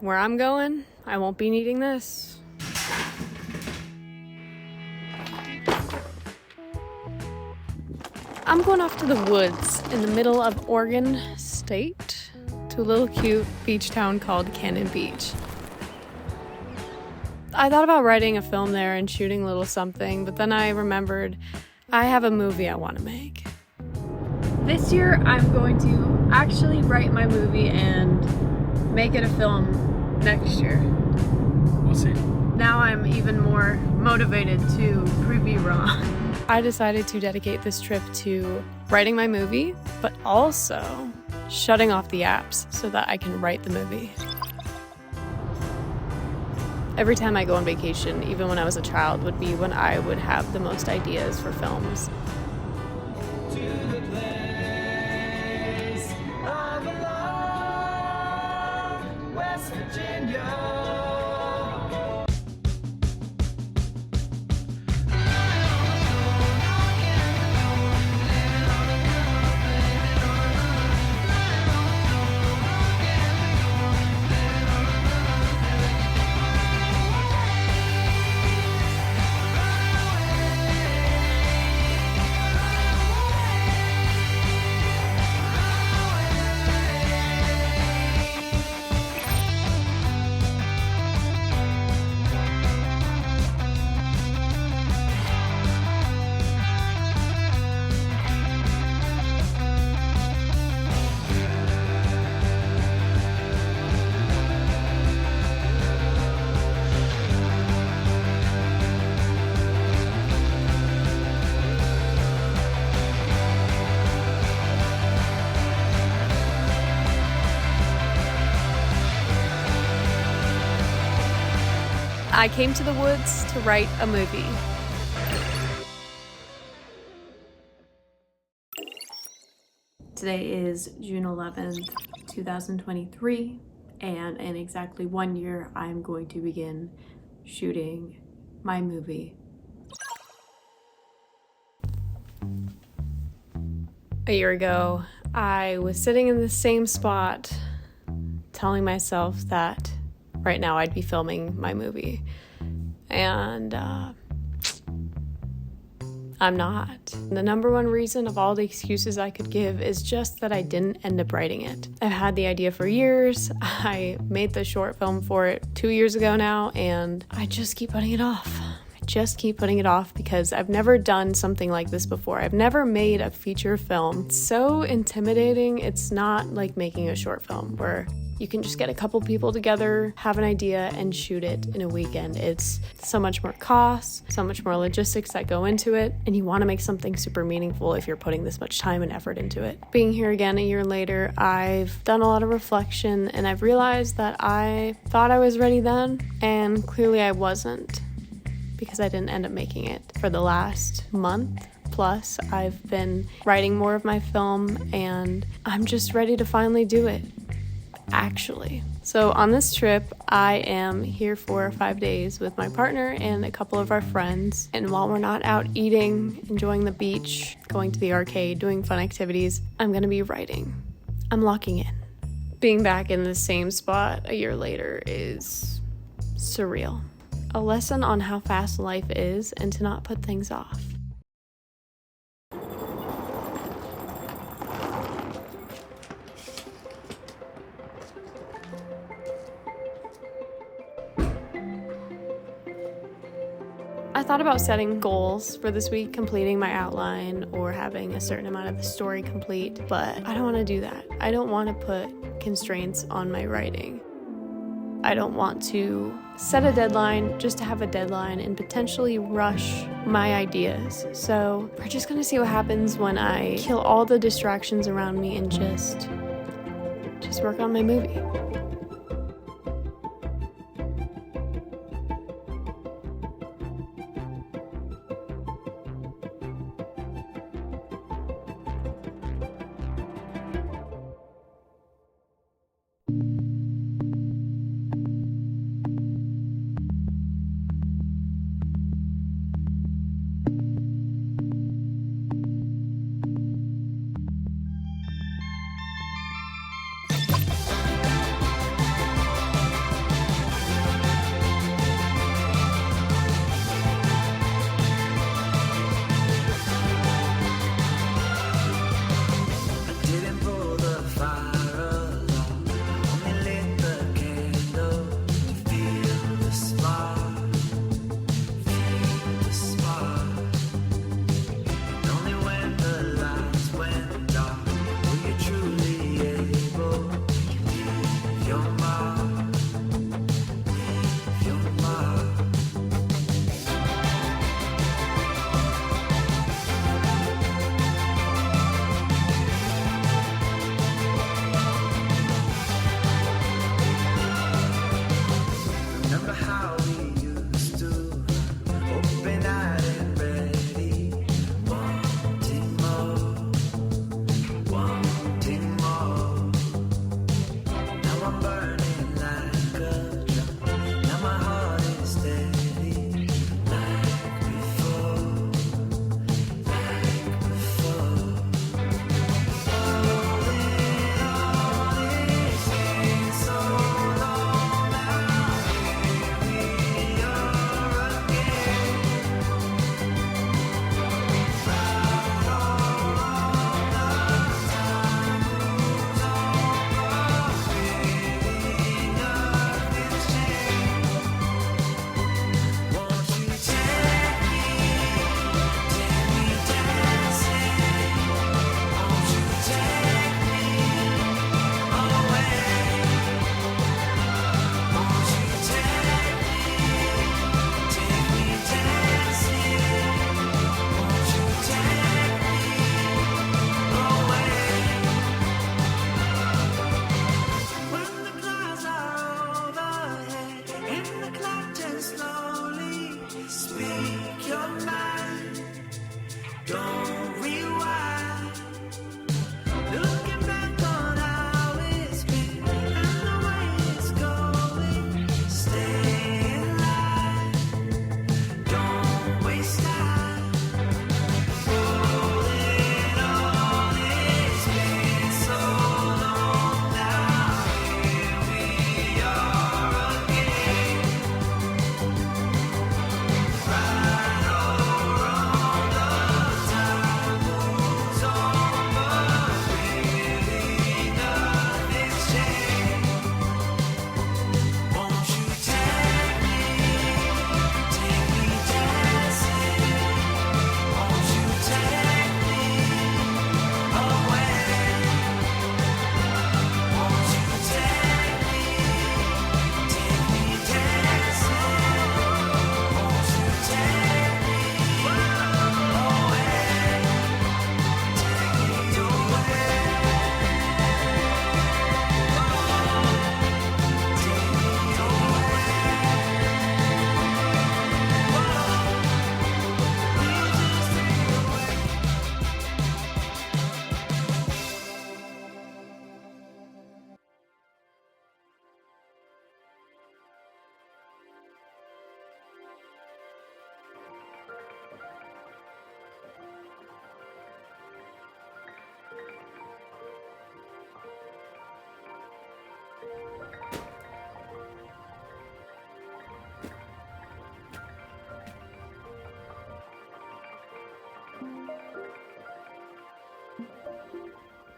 Where I'm going, I won't be needing this. I'm going off to the woods in the middle of Oregon State to a little cute beach town called Cannon Beach. I thought about writing a film there and shooting a little something, but then I remembered I have a movie I want to make. This year, I'm going to actually write my movie and make it a film next year. We'll see. Now I'm even more motivated to prove you wrong. I decided to dedicate this trip to writing my movie, but also shutting off the apps so that I can write the movie. Every time I go on vacation, even when I was a child, would be when I would have the most ideas for films. I came to the woods to write a movie. Today is June 11th, 2023, and in exactly 1 year, I'm going to begin shooting my movie. A year ago, I was sitting in the same spot, telling myself that right now I'd be filming my movie. And I'm not. The number one reason of all the excuses I could give is just that I didn't end up writing it. I've had the idea for years. I made the short film for it 2 years ago now, and I just keep putting it off. Because I've never done something like this before. I've never made a feature film. It's so intimidating. It's not like making a short film where you can just get a couple people together, have an idea, and shoot it in a weekend. It's so much more cost, so much more logistics that go into it, and you want to make something super meaningful if you're putting this much time and effort into it. Being here again a year later, I've done a lot of reflection, and I've realized that I thought I was ready then, and clearly I wasn't, because I didn't end up making it. For the last month plus, I've been writing more of my film, and I'm just ready to finally do it. Actually. So on this trip, I am here for 5 days with my partner and a couple of our friends. And while we're not out eating, enjoying the beach, going to the arcade, doing fun activities, I'm gonna be writing. I'm locking in. Being back in the same spot a year later is surreal. A lesson on how fast life is and to not put things off. I thought about setting goals for this week, completing my outline or having a certain amount of the story complete, but I don't want to do that. I don't want to put constraints on my writing. I don't want to set a deadline just to have a deadline and potentially rush my ideas. So we're just going to see what happens when I kill all the distractions around me and just work on my movie.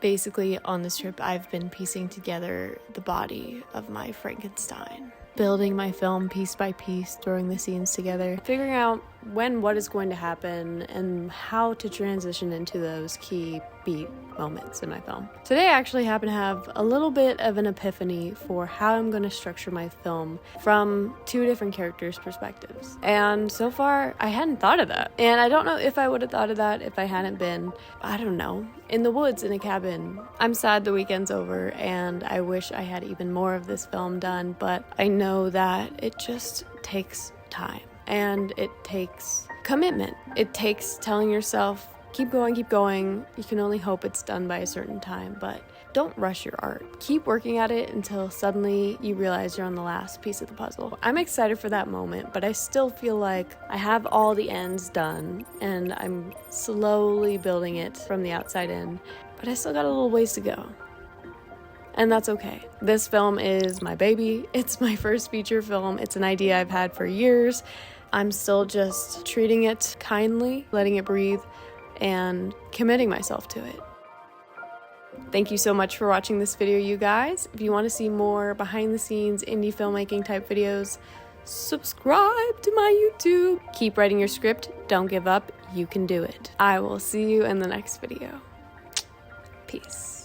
Basically, on this trip, I've been piecing together the body of my Frankenstein, building my film piece by piece, throwing the scenes together, figuring out when what is going to happen and how to transition into those key beat moments in my film. Today I actually happen to have a little bit of an epiphany for how I'm going to structure my film from two different characters' perspectives. And so far, I hadn't thought of that. And I don't know if I would have thought of that if I hadn't been, I don't know, in the woods in a cabin. I'm sad the weekend's over and I wish I had even more of this film done, but I know that it just takes time. And it takes commitment. It takes telling yourself, keep going, keep going. You can only hope it's done by a certain time, but don't rush your art. Keep working at it until suddenly you realize you're on the last piece of the puzzle. I'm excited for that moment, but I still feel like I have all the ends done and I'm slowly building it from the outside in, but I still got a little ways to go. And that's okay. This film is my baby. It's my first feature film. It's an idea I've had for years. I'm still just treating it kindly, letting it breathe, and committing myself to it. Thank you so much for watching this video, you guys. If you want to see more behind the scenes indie filmmaking type videos, subscribe to my YouTube. Keep writing your script. Don't give up. You can do it. I will see you in the next video. Peace.